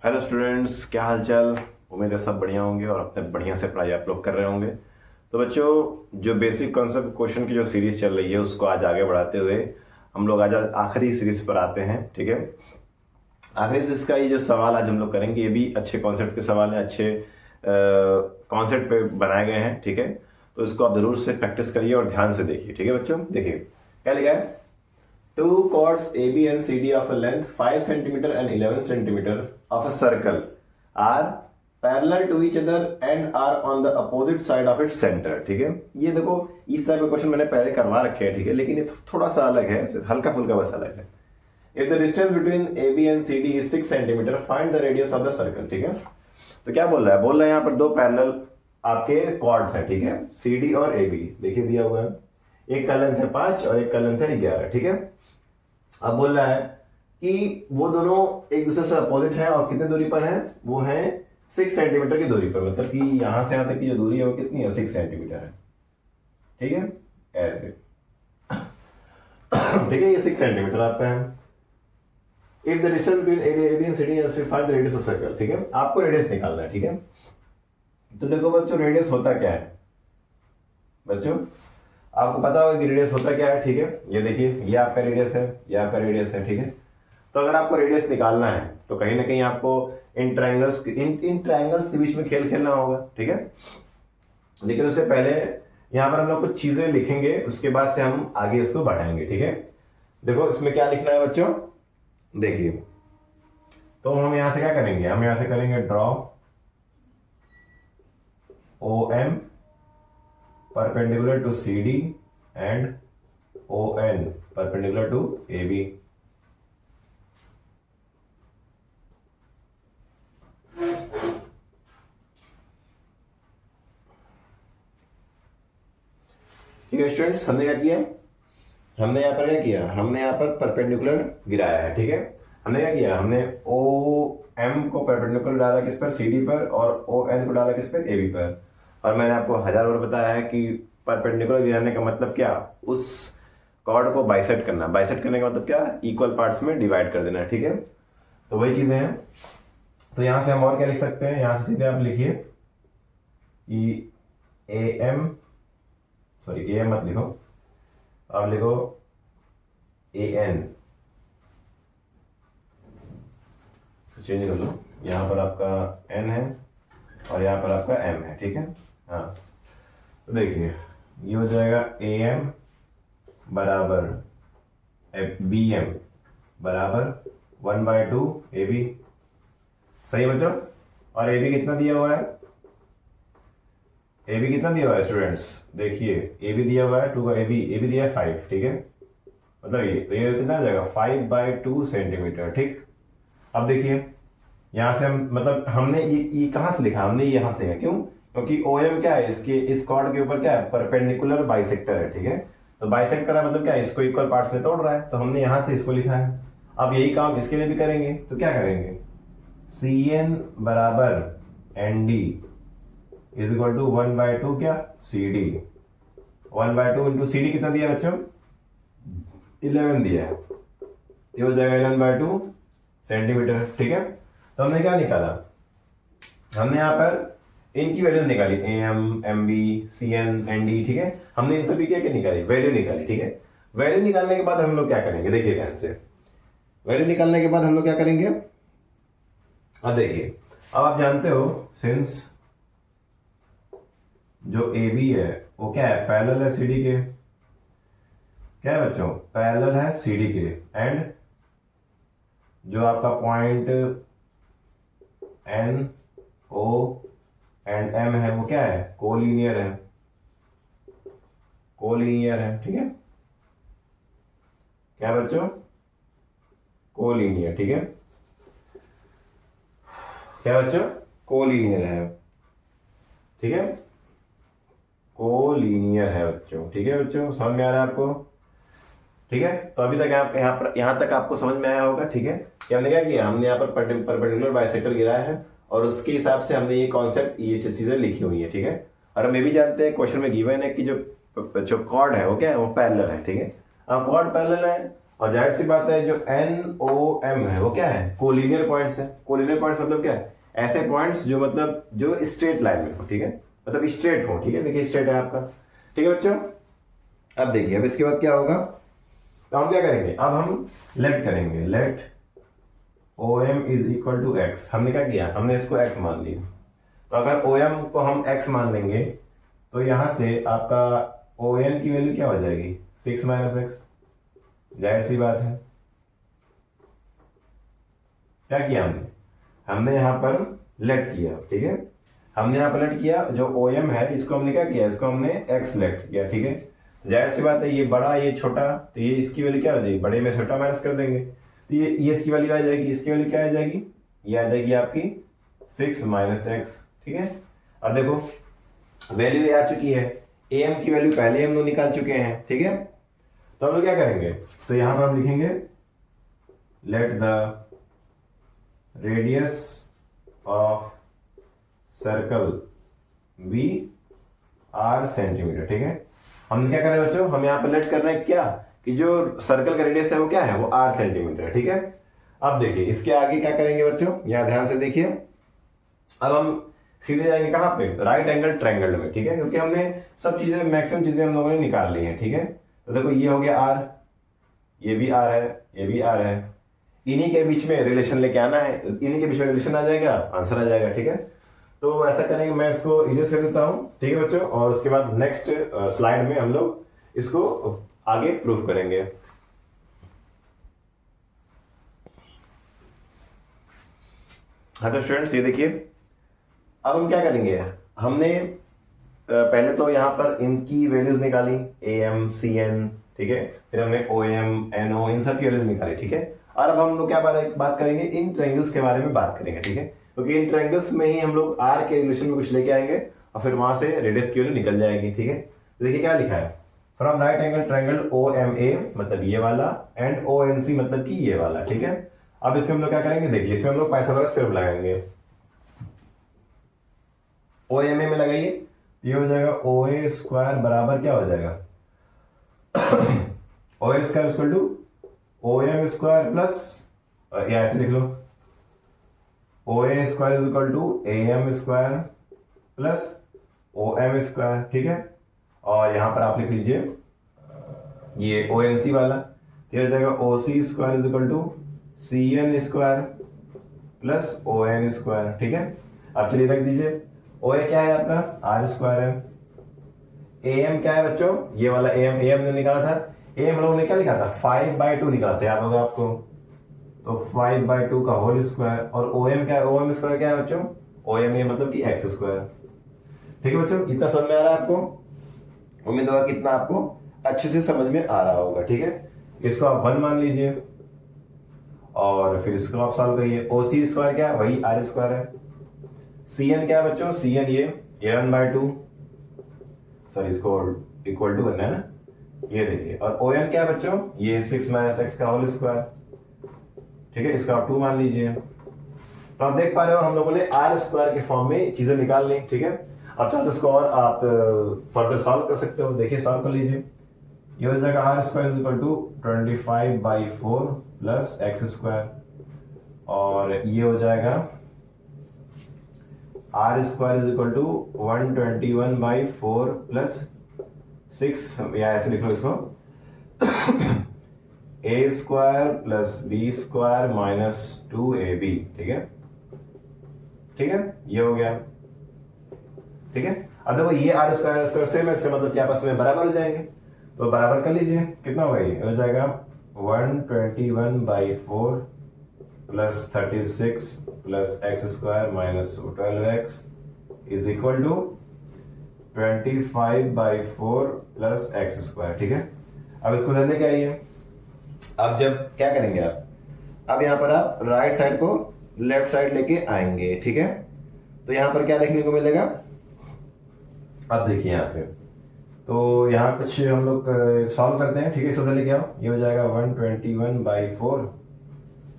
Hello students, क्या हाल चाल। उम्मीद है सब बढ़िया होंगे और अपने बढ़िया से पढ़ाई आप लोग कर रहे होंगे। तो बच्चों, जो बेसिक कॉन्सेप्ट क्वेश्चन की जो सीरीज चल रही है उसको आज आगे बढ़ाते हुए हम लोग आज आखिरी सीरीज पर आते हैं। ठीक है, आखिरी सीरीज का ये जो सवाल आज हम लोग करेंगे ये भी अच्छे कॉन्सेप्ट के सवाल हैं, अच्छे कॉन्सेप्ट पे बनाए गए हैं। ठीक है, तो इसको आप जरूर से प्रैक्टिस करिए और ध्यान से देखिए। ठीक है बच्चों, देखिए क्या लिखा है। Two chords AB and CD of a length 5 centimeter and 11 centimeter of a circle are parallel to each other and are on the opposite side of its center। ठीक है, ये देखो इस तरह के क्वेश्चन मैंने पहले करवा रखे हैं। ठीक है, लेकिन ये थोड़ा सा अलग है, हल्का फुल्का बस अलग है। If the distance between AB and CD is 6 centimeter, find the radius of the circle। ठीक है, तो क्या बोल रहा है, बोल रहा है यहाँ पर दो पैरेलल आपके कॉर्ड्स हैं। ठीक है, CD और AB देखिए दिया हुआ है। एक का लेंथ है 5 और एक का लेंथ है 11। ठीक है, अब बोल रहा है कि वो दोनों एक दूसरे से अपोजिट है और कितने दूरी पर है, वो है 6 सेंटीमीटर की दूरी पर। मतलब कि यहां से यहां तक की जो दूरी है वो कितनी है, 6 सेंटीमीटर है। ठीक है, ऐसे ठीक है, ये 6 सेंटीमीटर आपका है। If the distance between AB and CD is 5 the radius of circle. ठीक है, आपको रेडियस निकालना है। ठीक है, तो देखो बच्चों रेडियस होता क्या है। बच्चों आपको पता होगा कि रेडियस होता क्या है। ठीक है, ये देखिए ये आपका रेडियस है, ये आपका रेडियस है। ठीक है, तो अगर आपको रेडियस निकालना है तो कहीं ना कहीं आपको इन ट्रायंगल्स के बीच में खेल खेलना होगा। ठीक है, लेकिन उससे पहले यहाँ पर हम लोग कुछ चीजें लिखेंगे, उसके बाद से हम आगे इसको बढ़ाएंगे। ठीक है, देखो इसमें क्या लिखना है बच्चों, देखिए तो हम यहां से क्या करेंगे, हम यहां से करेंगे draw OM perpendicular to CD and ON perpendicular to AB। ठीक है स्टूडेंट्स, हमने क्या किया, हमने यहाँ पर क्या किया, हमने यहाँ पर परपेंडिकुलर गिराया है। ठीक है, हमने क्या किया, हमने OM को परपेंडिकुलर डाला किस पर, CD पर, और ON को डाला किस पर, AB पर। और मैंने आपको 1000 बार बताया है कि परपेंडिकुलर गिराने का मतलब क्या, उस कॉर्ड को बाइसेक्ट करना। बाइसेक्ट करने का मतलब क्या, इक्वल पार्ट्स में डिवाइड कर देना। ठीक है, तो वही चीजें हैं। तो यहां से हम और क्या लिख सकते हैं, यहां से सीधे आप लिखिए कि AM, सॉरी AM मत लिखो, आप लिखो AN। चेंज कर लो, यहां पर आपका N है और यहां पर आपका M है। ठीक है, हाँ तो देखिए ये हो जाएगा AM बराबर BM बराबर 1/2 AB। सही बच्चों, और AB कितना दिया हुआ है, AB कितना दिया हुआ है स्टूडेंट्स, देखिए AB दिया हुआ है 2 का AB दिया है 5। ठीक है, मतलब ये तो ये कितना आ जाएगा 5/2 सेंटीमीटर। ठीक, अब देखिए यहां से हम मतलब हमने ये कहां से लिखा, हमने यहां से लिखा, क्यों, क्योंकि OM क्या है, इसके इस कॉर्ड के ऊपर क्या है, परपेंडिकुलर बाइसेक्टर है। ठीक है, तो बाइसेक्ट कर रहा है मतलब क्या है, इसको इक्वल पार्ट्स में तोड़ रहा है, तो हमने यहां से इसको लिखा है। अब यही काम इसके लिए भी करेंगे, तो क्या करेंगे, CN बराबर ND इज इक्वल टू 1/2 क्या, CD। 1/2 इंटू CD कितना दिया बच्चों, 11 दिया है, ये हो जाएगा 11/2 सेंटीमीटर। ठीक है, तो हमने क्या निकाला, हमने यहाँ पर इनकी वैल्यूज निकाली, AM MB CN ND। ठीक है, हमने इन सभी क्या क्या निकाली, वैल्यू निकाली। ठीक है, वैल्यू निकालने के बाद हम लोग क्या करेंगे, देखिए ध्यान से, वैल्यू निकालने के बाद हम लोग क्या करेंगे, अब देखिए, अब आप जानते हो सिंस जो AB है वो क्या है, पैरेलल है CD के, क्या है बच्चों, पैरेलल है CD के, एंड जो आपका point N O and M है वो क्या है, कोलिनियर है, कोलिनियर है। ठीक है, क्या बच्चों, कोलिनियर। ठीक है, क्या बच्चों, कोलिनियर है। ठीक है, कोलिनियर है बच्चों। ठीक है बच्चों, समझ में आ रहा है आपको। ठीक है, तो अभी तक यहाँ तक आपको समझ में आया होगा। ठीक है, कि हमने क्या किया, हमने यहाँ पर परपेंडिकुलर बाइसेक्टर गिराया है और उसके हिसाब से हमने ये कॉन्सेप्ट, ये चीजें लिखी हुई है। ठीक है, और हम ये भी जानते हैं क्वेश्चन में गिवन है कि जो जो कॉर्ड है वो क्या है, वो पैरेलल है। ठीक है, अब कॉर्ड पैरेलल है और जाहिर सी बात है जो NOM है वो क्या है, कोलिनियर पॉइंट्स है। कोलिनियर पॉइंट्स मतलब क्या है, ऐसे पॉइंट्स जो मतलब जो स्ट्रेट लाइन में हो, ठीक है, मतलब स्ट्रेट हो, ठीक है, देखिए स्ट्रेट है आपका, ठीक है बच्चों। अब देखिए अब इसके बाद क्या होगा, तो हम क्या करेंगे, अब हम लेट करेंगे, let OM is equal to x. हमने क्या किया, हमने इसको x मान लिया। तो अगर OM को हम x मान लेंगे तो यहां से आपका ON की वैल्यू क्या हो जाएगी, 6 माइनस एक्स। जाहिर सी बात है, क्या किया हमने, हमने यहाँ पर लेट किया, ठीक है, हमने यहाँ पर लेट किया। जो OM है इसको हमने क्या किया, इसको हमने x लेट किया, ठीक है। जाहिर सी बात है ये बड़ा ये छोटा, तो ये इसकी वैल्यू क्या हो जाएगी, बड़े में छोटा माइनस कर देंगे, तो ये इसकी वैल्यू आ जाएगी, इसकी वैल्यू क्या आ जाएगी, ये आ जाएगी आपकी 6 माइनस एक्स, ठीक है। अब देखो वैल्यू आ चुकी है, AM की वैल्यू पहले हम लोग निकाल चुके हैं, ठीक है। तो हम लोग क्या करेंगे, तो यहां पर हम लिखेंगे let the radius of circle be R centimetre, ठीक है। हम क्या कर रहे हैं बच्चों, हम यहाँ पर लेट कर रहे हैं क्या, कि जो सर्कल का रेडियस है वो क्या है, वो R सेंटीमीटर है, ठीक है। अब देखिए इसके आगे क्या करेंगे बच्चों, यहाँ ध्यान से देखिए। अब हम सीधे जाएंगे कहाँ पे, राइट एंगल ट्रायंगल में, ठीक है, क्योंकि हमने सब चीजें मैक्सिमम चीजें हम लोगों ने निकाल ली हैं, ठीक है। तो देखो ये हो गया R, ये भी R है, ये भी R है, इन्हीं के बीच में रिलेशन लेके आना है, इन्हीं के बीच में रिलेशन आ जाएगा, आंसर आ जाएगा, ठीक है। तो ऐसा करेंगे, मैं इसको इरेज कर देता हूं, ठीक है बच्चों, और उसके बाद नेक्स्ट स्लाइड में हम लोग इसको आगे प्रूफ करेंगे। हाँ तो स्टूडेंट्स ये देखिए, अब हम क्या करेंगे, हमने पहले तो यहाँ पर इनकी वैल्यूज निकाली, AM CN, ठीक है, फिर हमने OM NO इन सब की वैल्यूज निकाली, ठीक है। और अब हम लोग क्या बात करेंगे, इन ट्रायंगल्स के बारे में बात करेंगे, ठीक है, क्योंकि इन ट्रायंगल्स में ही हम लोग R के रिलेशन में कुछ लेके आएंगे और फिर वहां से रेडियस की वैल्यू निकल जाएगी, ठीक है। तो देखिए क्या लिखा है, from right angle triangle OMA मतलब ये वाला एंड ONC मतलब कि ये वाला, ठीक है। अब इसमें हम लोग क्या करेंगे, देखिए इसमें हम लोग पाइथागोरस थ्योरम लगाएंगे। OMA में लगाइए, ये हो जाएगा OA स्क्वायर बराबर क्या हो जाएगा, OA square equal to OM square plus, या ऐसे लिख लो, OA square is equal to AM square plus OM square, ठीक है। और यहां पर आप लिख लीजिए ये ONC वाला, तो हो जाएगा OC square is equal to CN square plus ON square, ठीक है। अब चलिए रख दीजिए, OA क्या है आपका R स्क्वायर है, AM क्या है बच्चों, ये वाला AM ने निकाला था, AM हम लोगों ने क्या लिखा था, 5/2 निकाला था, याद होगा आपको, तो 5/2 का होल स्क्वायर। और OM क्या है, OM स्क्वायर क्या है बच्चों, OM ये मतलब कि x स्क्वायर, ठीक है बच्चों। इतना समझ में आ रहा है आपको, उम्मीद होगा कितना आपको अच्छे से समझ में आ रहा होगा, ठीक है। इसको आप 1 मान लीजिए और फिर इसको आप सॉल्व करिए। OC स्क्वायर क्या है, वही R स्क्वायर है। CN क्या है बच्चों, CN ये 1/2, सॉरी इसको इक्वल टू करना है ना, ये देखिए। और ON क्या है बच्चों, ये 6 माइनस एक्स का होल स्क्वायर, ठीक है, इसको आप 2 मान लीजिए। तो आप देख पा रहे हो हम लोगों ने R स्क्वायर के फॉर्म में चीजें निकाल ली, ठीक है। अब चाहो तो इसको और आप फर्दर सॉल्व कर सकते हो, देखिए सॉल्व कर लीजिए। ये हो जाएगा R square is equal to 25/4 plus x square, और ये हो जाएगा R square is equal to 121/4 plus 6, या ऐसे लिख लो इसको, A square plus B square minus 2AB, ठीक है, ठीक है, ये हो गया, ठीक है। अब देखो ये R स्क्वायर सेम है, इसका मतलब क्या आपस में बराबर हो जाएंगे, तो बराबर कर लीजिए, कितना होगा, ये हो जाएगा 121/4 plus 36 plus x square minus 12x is equal to 25/4 plus x square, ठीक है। अब इसको इधर लेके आइए। अब जब क्या करेंगे आप, अब यहाँ पर आप राइट साइड को लेफ्ट साइड लेके आएंगे, ठीक है। तो यहाँ पर क्या देखने को मिलेगा, अब देखिए यहाँ पे, तो यहाँ कुछ हम लोग सॉल्व करते हैं, ठीक है, इस उधर लेके आओ। ये हो जाएगा 121/4,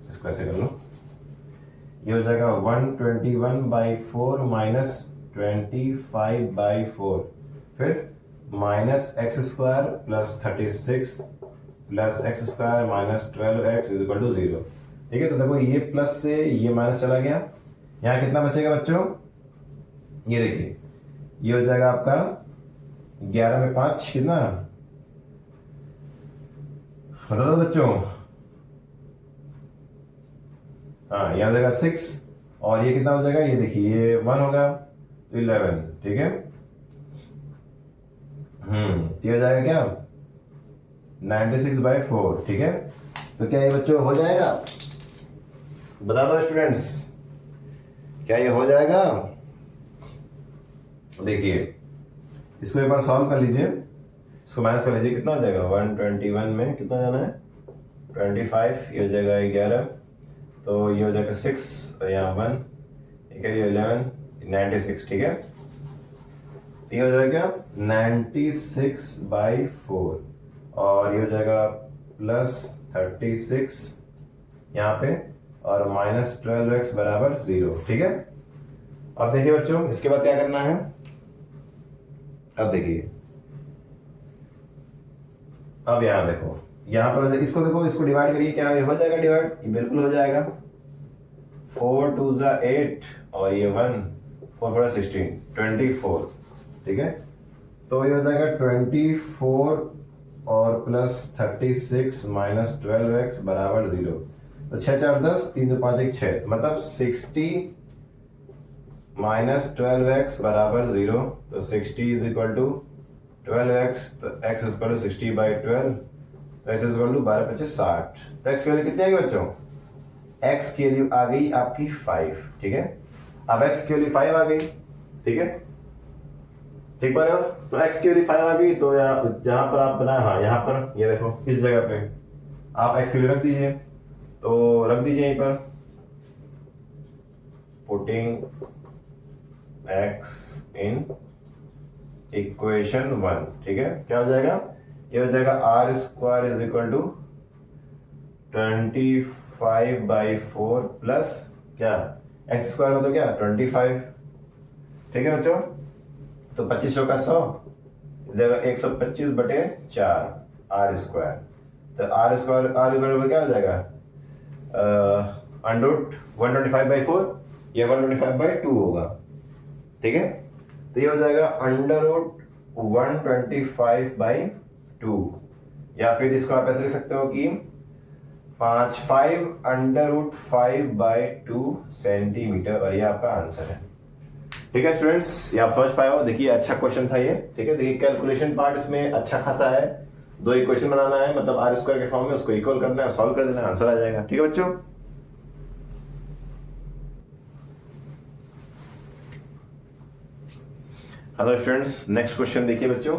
इसको ऐसे कर लो, ये हो जाएगा 121/4 माइनस 25/4, फिर minus x square plus 36 plus x square minus 12x is equal to 0। ठीक है, तो देखो ये प्लस से ये माइनस चला गया, यहाँ कितना बचेगा बच्चों, ये देखिए ये हो जाएगा आपका 11 में 5 कितना, बता दो बच्चों। हाँ, यहाँ हो जाएगा 6 और ये कितना हो जाएगा, ये देखिए ये 1 होगा तो 11। ठीक है, ये हो जाएगा क्या 96/4। ठीक है, तो क्या ये बच्चों हो जाएगा, बता दो स्टूडेंट्स, क्या ये हो जाएगा। देखिए इसको एक बार सॉल्व कर लीजिए, इसको माइनस कर लीजिए, कितना हो जाएगा 121 में कितना जाना है 25, ये हो जाएगा 11, तो ये हो जाएगा 6 और यहाँ 1, ये क्या 11 96। ठीक है, ये हो जाएगा 96/4 और ये हो जाएगा प्लस 36 यहाँ पे और माइनस 12x बराबर 0। ठीक है, अब देखिए बच्चों इसके बाद क्या करना है, अब देखिए अब यहाँ देखो, यहाँ पर इसको देखो, इसको डिवाइड करिए, क्या ये हो जाएगा डिवाइड, ये बिल्कुल हो जाएगा, 4 2 8 और ये 1 4 4 16 24। ठीक है, तो ये हो जाएगा 24 और प्लस 36 माइनस 12x बराबर 0। तो 6 4 10 3 2 5 1 6, मतलब 60 माइनस 12x बराबर 0। तो 60 इज इक्वल टू 12x, तो x इज इक्वल टू 60/12, तो x इज इक्वल टू 12 25 60। तो x की वैल्यू कितनी आ गई बच्चों, x की वैल्यू आ गई आपकी 5। ठीक है, अब x की वैल्यू 5 आ गई। ठीक है, ठीक पर तो x की वैल्यू 5 आ गई, तो जहां पर आप बनाए, हाँ यहाँ पर ये देखो इस जगह पे आप x की वैल्यू रख दीजिए, तो रख दीजिए यहीं पर, पुटिंग x इन इक्वेशन 1। ठीक है, क्या हो जाएगा, ये हो जाएगा r² is equal to 25/4 plus क्या x² मतलब क्या 25। ठीक है बच्चों, तो 25 का 100 देगा 125/4 r², तो r² क्या हो जाएगा अंडर 125/4, ये 125/2 होगा। ठीक है, तो ये हो जाएगा अंडर रूट 125/2, या फिर इसको आप ऐसे लिख सकते हो कि 5 अंडर रूट 5/2 सेंटीमीटर, और ये आपका आंसर है। ठीक है स्टूडेंट्स, ये आप समझ पाए हो, देखिए अच्छा क्वेश्चन था ये। ठीक है, देखिए कैलकुलेशन पार्ट इसमें अच्छा खासा है, 2 इक्वेशन बनाना है, मतलब r² के फॉर्म में उसको इक्वल करना है, सॉल्व कर देना है, आंसर आ जाएगा। ठीक है बच्चों, हेलो स्टूडेंट्स, नेक्स्ट क्वेश्चन देखिए बच्चों,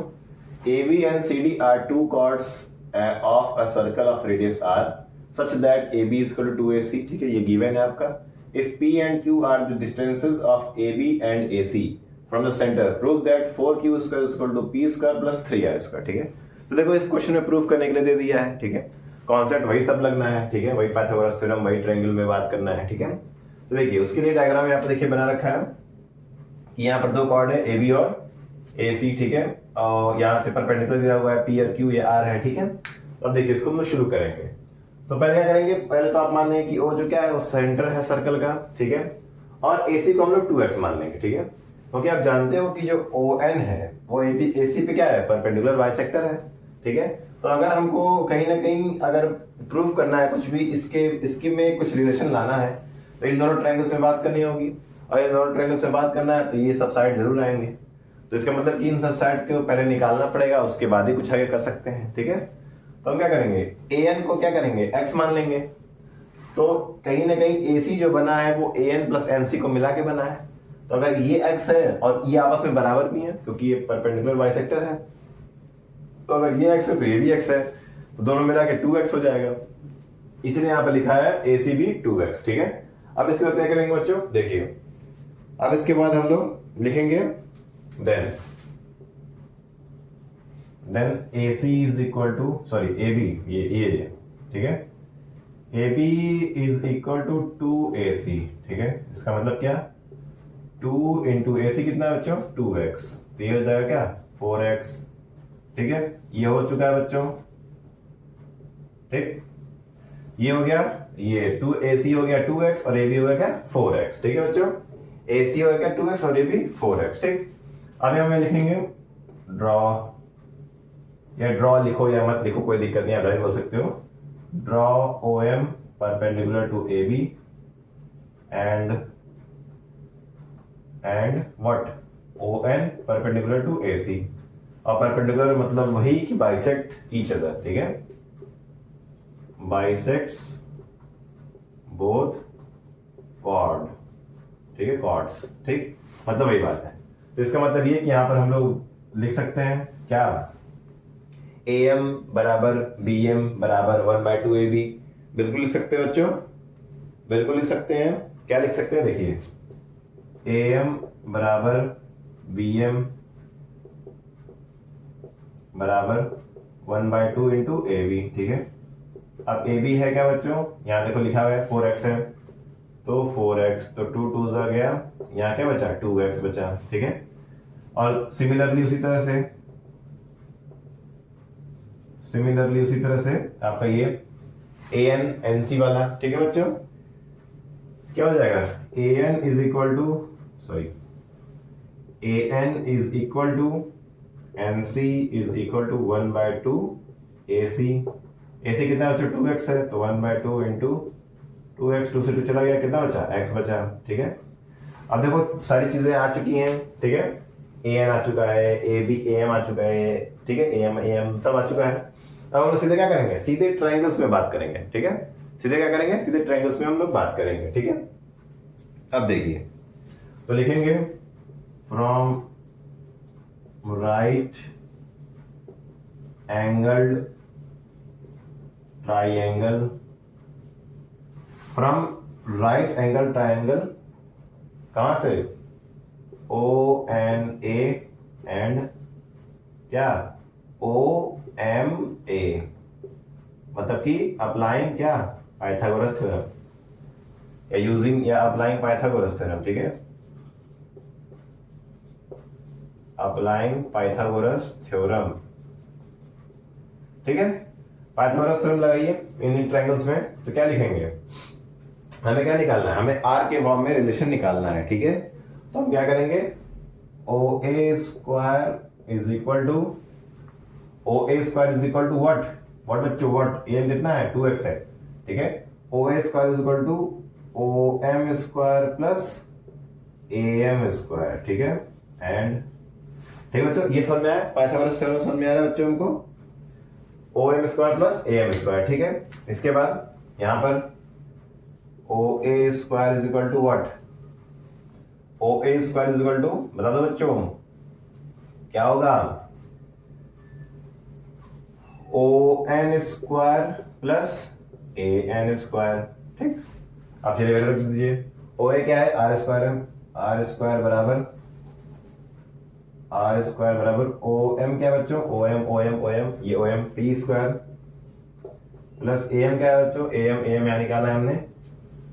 AB and CD are two chords of a circle of radius r such that AB is equal to 2AC। ठीक है, ये गिवन है आपका। If P and Q are the distances of AB and AC from the center, prove that 4Q square is equal to P square plus 3R²। ठीक है, तो देखो इस क्वेश्चन में प्रूफ करने के लिए दे दिया है। ठीक है, कॉन्सेप्ट वही सब लगना है। ठीक है, वही पाइथागोरस थ्योरम, वही ट्रायंगल में बात करना है। ठीक है, तो देखिए उसके लिए डायग्राम यहाँ पे देखिए बना रखा है कि यहाँ पर 2 कॉर्ड है AB और AC। ठीक है, और यहाँ से परपेंडिकुलर गिरा हुआ है P और Q, ये R है। ठीक है, तो अब देखिए इसको हम लोग शुरू करेंगे। तो पहले क्या करेंगे, पहले तो आप मान लेंगे कि O जो क्या है वो सेंटर है सर्कल का। ठीक है, और AC को हम लोग 2x मान लेंगे। ठीक है, क्योंकि आप जानते हो कि जो ON है वो AC पे क्या है, परपेंडिकुलर बाइसेक्टर है। ठीक है, तो अगर हमको कहीं ना कहीं अगर प्रूफ करना है कुछ भी, इसके में कुछ रिलेशन लाना है, तो इन दोनों ट्रायंगल्स में बात करनी होगी, और इन दोनों ट्रायंगल्स में बात करना है तो ये सब साइड जरूर आएंगे। तो इसका मतलब कि इन सब साइड को पहले निकालना पड़ेगा, उसके बाद ही कुछ आगे कर सकते हैं। ठीक है, तो हम क्या करेंगे, AN को क्या करेंगे x मान लेंगे। तो कहीं ना कहीं AC जो बना है वो AN प्लस NC को मिला के बना है, तो अगर ये x है और ये आपस में बराबर भी है क्योंकि ये परपेंडिकुलर बाइसेक्टर है, तो अगर ये x है तो ये भी x है, तो दोनों मिला के 2x हो जाएगा, इसलिए यहाँ पे लिखा है AC भी 2x। ठीक है, अब इसके बाद क्या करेंगे बच्चों, देखिए अब इसके बाद हम लोग लिखेंगे then AC is equal to AB, ये ठीक है, AB is equal to 2AC। ठीक है, इसका मतलब क्या, 2 इंटू AC कितना है बच्चों 2x, तो ये हो जाएगा क्या 4x। ठीक है, ये हो चुका है बच्चों, ठीक, ये हो गया, ये 2ac हो गया 2x और ab हो गया क्या 4x। ठीक है बच्चों, ac हो गया 2x और ab 4x। ठीक, अब हमें लिखेंगे ड्रॉ, या ड्रॉ लिखो या मत लिखो कोई दिक्कत नहीं, आप डायरेक्ट बोल सकते हो। Draw OM perpendicular to AB and what ON perpendicular to AC। और परपेंडिकुलर मतलब वही कि बाइसेक्ट ईच अदर। ठीक है, बाइसेक्ट्स बोथ कॉर्ड। ठीक है, कॉर्ड्स। ठीक, मतलब वही बात है। तो इसका मतलब ये कि यहां पर हम लोग लिख सकते हैं क्या, AM बराबर BM बराबर 1/2 AB। बिल्कुल लिख सकते हैं बच्चों, बिल्कुल लिख सकते हैं। क्या लिख सकते हैं, देखिए AM बराबर BM बराबर 1/2 इंटू AB। ठीक है, अब AB है क्या बच्चों, यहाँ देखो लिखा हुआ है 4x है, तो 4x, तो 2 2 आ गया, यहाँ क्या बचा 2x बचा। ठीक है, और सिमिलरली उसी तरह से आपका ये AN NC वाला। ठीक है बच्चों, क्या हो जाएगा, AN is equal to NC is equal to 1/2 AC। AC कितना बच्चों 2x है, तो 1/2 इंटू 2x, 2 से 2 चला गया, कितना बचा x बचा। ठीक है, अब देखो सारी चीजें आ चुकी हैं। ठीक है, AN आ चुका है, AM आ चुका है। ठीक है, AM सब आ चुका है। अब हम लोग सीधे क्या करेंगे, सीधे ट्रायंगल्स में बात करेंगे। ठीक है, सीधे क्या करेंगे, सीधे ट्रायंगल्स में हम लोग बात करेंगे। ठीक है, अब देखिए, तो लिखेंगे from right angled triangle, from right angle triangle, कहां से, ONA एंड क्या OMA, मतलब कि अप्लाइंग क्या पाइथागोरस थ्योरम, या यूजिंग या अप्लाइंग पाइथागोरस थ्योरम। ठीक है, अप्लाइंग पाइथागोरस थ्योरम। ठीक है, पाइथागोरस थ्योरम लगाइए इन ट्रायंगल्स में। तो क्या लिखेंगे, हमें क्या निकालना है, हमें आर के फॉर्म में रिलेशन निकालना है। ठीक है, तो हम क्या करेंगे, OA square is equal to what बच्चों, व्हाट AM कितना है 2x है। ठीक है, OA square is equal to OM square plus AM square. ठीक है, एंड ठीक है बच्चों, ये समझ में आया, पाइथागोरस थ्योरम समझ में आ रहा है बच्चों हमको, OM square plus AM square. ठीक है, इसके बाद यहां पर OA square is equal to what, OA square is equal to, बता दो बच्चों क्या होगा, ON square plus AN square. ठीक, आप चलिए वैल्यू रख दीजिए। OA क्या है, R स्क्वायर है, R स्क्वायर बराबर OM क्या है बच्चों, OM ये OM P square plus AM क्या है बच्चों, AM यहाँ निकाला है हमने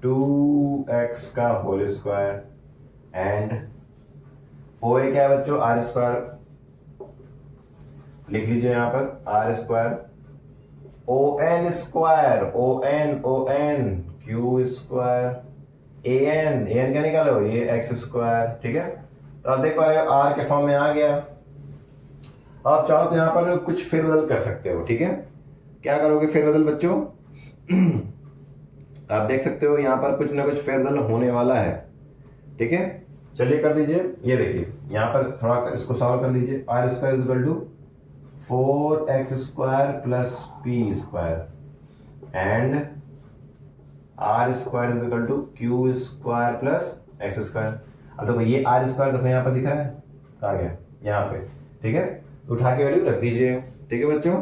2x का होल स्क्वायर, एंड OA क्या है बच्चों, R स्क्वायर, लिख लीजिए यहां पर R square, ON square, ON Q square, AN क्या निकालो, ये x स्क्वायर। ठीक है, तो आप देख पा रहे हो R के फॉर्म में आ गया। आप चाहो तो यहां पर कुछ फेरबदल कर सकते हो। ठीक है, क्या करोगे फेरबदल बच्चों, आप देख सकते हो यहां पर कुछ ना कुछ फेरबदल होने वाला है। ठीक है, चलिए कर दीजिए। ये देखिए यहां पर थोड़ा इसको सॉल्व कर लीजिए, R square is equal to 4x square plus P square and R square is equal to Q square plus x square. अब देखो ये R स्क्वायर देखो यहाँ पर दिख रहा है, कहाँ गया, यहाँ पे। ठीक है, तो उठा के वैल्यू रख दीजिए। ठीक है बच्चों,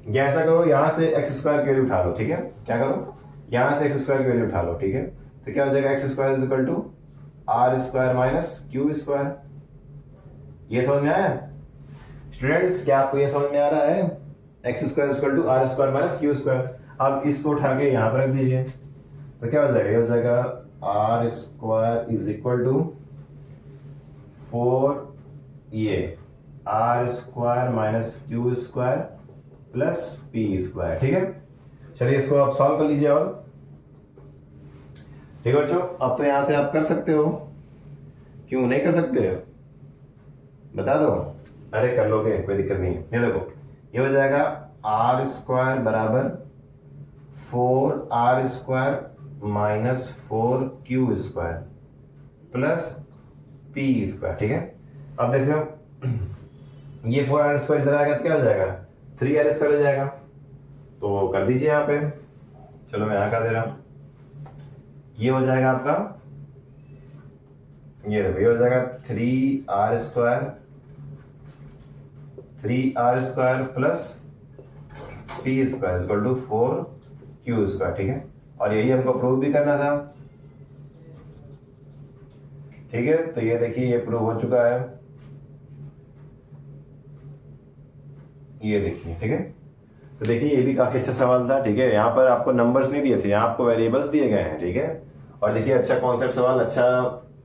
या ऐसा करो यहाँ से x स्क्वायर की वैल्यू उठा लो। ठीक है, क्या करो, यहाँ से x स्क्वायर की वैल्यू उठा लो। ठीक है, तो क्या हो जाएगा, x square is equal to R square minus Q square. ये समझ में आया स्टूडेंट्स, क्या आपको ये समझ में आ रहा है, x square equal to R square minus Q square. अब इसको उठा के यहाँ पर रख दीजिए, तो क्या हो जाएगा, ये हो जाएगा R square is equal to 4 ये R square minus Q square plus p square. ठीक है, चलिए इसको आप सॉल्व कर लीजिए। और ठीक है बच्चों, अब तो यहां से आप कर सकते हो, क्यों नहीं कर सकते, बता दो। अरे कर लोगे, कोई दिक्कत नहीं है। ये देखो, ये हो जाएगा आर स्क्वायर बराबर 4r square minus 4q square plus p square. ठीक है, अब देखो ये 4r स्क्वायर इधर आएगा तो क्या हो जाएगा, 3r स्क्वायर हो जाएगा। तो कर दीजिए यहाँ पे, चलो मैं यहाँ कर दे रहा हूँ। ये हो जाएगा आपका, ये देखो, ये हो जाएगा 3r square plus p square equal to 4q square. ठीक है, और यही हमको प्रूव भी करना था। ठीक है, तो ये देखिए ये प्रूव हो चुका है, ये देखिए। ठीक है, तो देखिए ये भी काफी अच्छा सवाल था। ठीक है, यहाँ पर आपको नंबर्स नहीं दिए थे, यहाँ आपको वेरिएबल्स दिए गए हैं। ठीक है, और देखिए अच्छा कॉन्सेप्ट सवाल, अच्छा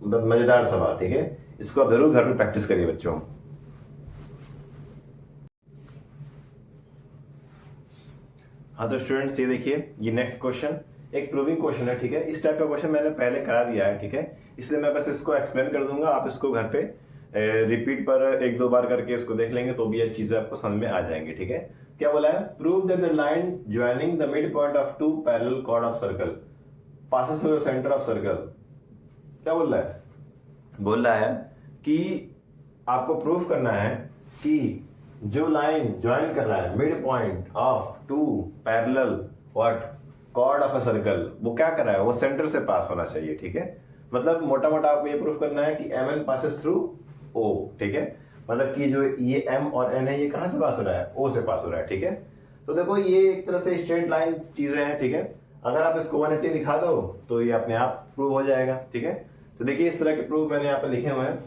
मतलब मजेदार सवाल। ठीक है, इसको आप जरूर घर में प्रैक्टिस करिए बच्चों। हाँ तो स्टूडेंट्स ये देखिए, ये नेक्स्ट क्वेश्चन एक प्रूविंग क्वेश्चन है। ठीक है, इस टाइप का क्वेश्चन मैंने पहले करा दिया है। ठीक है, इसलिए मैं बस इसको एक्सप्लेन कर दूंगा, आप इसको घर पे रिपीट पर 1-2 बार करके इसको देख लेंगे तो भी ये चीजें आपको समझ में आ जाएंगी। ठीक है, क्या बोला है, prove that the line joining the mid point of two parallel chord of circle passes through the centre of circle. क्या बोल रहा है, बोल रहा है कि आपको प्रूफ करना है कि जो लाइन ज्वाइन कर रहा है mid point of two parallel what chord of a circle, वो क्या कर रहा है, वो सेंटर से पास होना चाहिए। ठीक है, मतलब मोटा मोटा आपको ये प्रूफ करना है कि M N passes through O. ठीक है, मतलब कि जो ये एम और एन है ये कहां से पास हो रहा है, ओ से पास हो रहा है। ठीक है, तो देखो ये एक तरह से स्ट्रेट लाइन चीजें हैं। ठीक है, अगर आप इसको 180 दिखा दो तो ये अपने आप प्रूव हो जाएगा। ठीक है, तो देखिए इस तरह के प्रूफ मैंने यहाँ पे लिखे हुए हैं।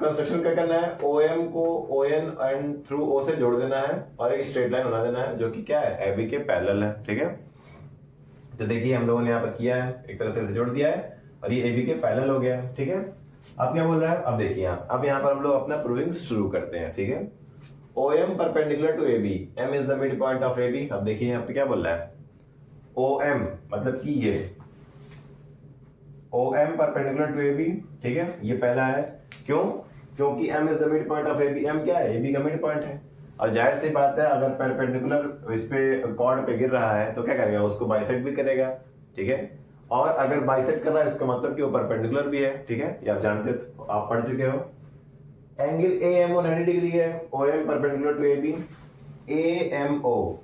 कंस्ट्रक्शन क्या करना है, ओ एम को O N and through O से जोड़ देना है और एक स्ट्रेट लाइन बना देना है जो कि क्या है, एबी के पैरेलल है। ठीक है, तो देखिए हम लोगों ने यहाँ पर किया है, एक तरह से इसे जोड़ दिया है और ये एबी के पैरेलल हो गया है। ठीक है, अब क्या बोल रहा है, अब देखिए अब यहाँ पर हम लोग अपना प्रूविंग शुरू करते हैं। ठीक है, O M perpendicular to A B, M is the mid point of A B. अब देखिए यहाँ पे क्या बोल रहा है, ओ एम मतलब कि ये O M perpendicular to A B. ठीक है, ये पहला है, क्यों, क्योंकि M is the mid point of A B, M क्या है, ए बी का मिड पॉइंट है। और जाहिर सी बात है अगर परपेंडिकुलर इस पे कॉर्ड पे गिर रहा है तो क्या करेगा, उसको बाइसेक्ट भी करेगा। ठीक है, और अगर बाइसेक्ट कर रहा है इसका मतलब कि वो परपेंडिकुलर भी है। ठीक है, ये आप जानते हो, आप पढ़ चुके हो। Angle A M O 90 degree है, O M perpendicular to A B, A M O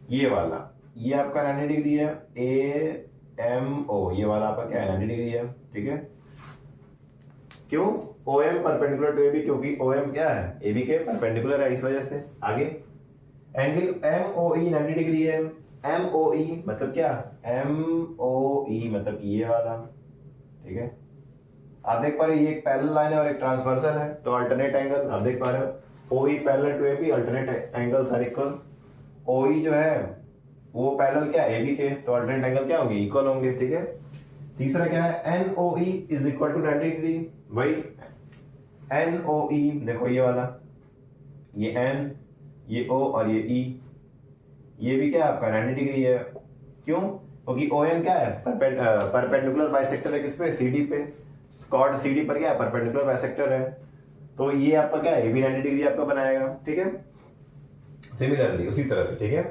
ये वाला, ये आपका 90 डिग्री है, ए एम ओ ये वाला आपका क्या है, 90 डिग्री है। ठीक है, क्यों, O M perpendicular to A B, क्योंकि ओ एम क्या है, ए बी के परपेंडिकुलर है, इस वजह से। आगे एंगल एम ओ ई 90 डिग्री है, एम ओ ई मतलब क्या, एम ओ ई मतलब ये वाला। ठीक है, आप देख पा रहे हो ये एक पैरेलल लाइन है और एक ट्रांसवर्सल है, तो अल्टरनेट एंगल आप देख पा रहे हो, O E parallel to A B, alternate angles are equal. O E जो है वो पैरेलल क्या है, ए बी के, तो अल्टरनेट एंगल क्या होंगे, इक्वल होंगे। ठीक है, तीसरा क्या है, N O E is equal to 90 degree, वही एन ओ ई देखो ये वाला, ये एन, ये ओ और ये ई, ये भी क्या है आपका 90 डिग्री है। क्यों, क्योंकि ओ एन क्या है, परपेंडिकुलर बाइसेक्टर है, किस पे, सी डी पे, कॉर्ड सी डी पर क्या है, परपेंडिकुलर बाइसेक्टर है, तो ये आपका क्या है, ये भी 90 डिग्री आपका बनाएगा। ठीक है, सिमिलरली उसी तरह से। ठीक है,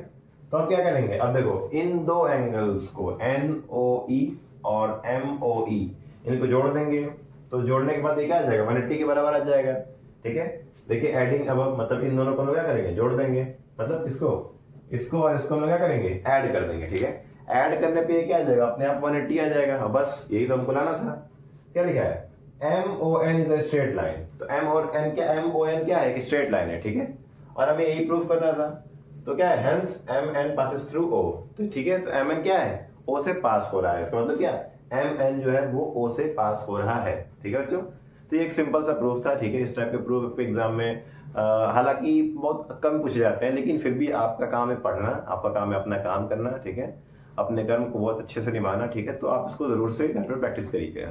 तो अब क्या करेंगे, अब देखो इन दो एंगल्स को एन ओ ई और एम ओ ई इनको जोड़ देंगे, तो जोड़ने के बाद ये क्या आ जाएगा, 180 के बराबर आ जाएगा। ठीक है, देखिए एडिंग अब मतलब इन दोनों को हम क्या करेंगे, जोड़ देंगे, मतलब इसको और इसको हम क्या करेंगे, ऐड कर देंगे। ठीक है, ऐड करने पे ये क्या आ जाएगा, अपने आप 180 आ जाएगा। बस यही तो हमको लाना था। क्या लिखा है, M O N is a straight line, तो एम और एन क्या, एम ओ एन क्या है, एक स्ट्रेट लाइन है। ठीक है, और हमें यही प्रूफ करना था, तो क्या है, hence M N passes through O. तो ठीक है, तो एम एन क्या है, ओ से पास हो रहा है, इसका मतलब क्या, एम एन जो है वो ओ से पास हो रहा है। ठीक है बच्चों, तो ये एक सिंपल सा प्रूफ था। ठीक है, इस टाइप के प्रूफ एग्जाम में हालांकि बहुत कम पूछे जाते हैं, लेकिन फिर भी आपका काम है पढ़ना, आपका काम है अपना काम करना। ठीक है, अपने कर्म को बहुत अच्छे से निभाना। ठीक है, तो आप इसको जरूर से घर पर प्रैक्टिस करिएगा।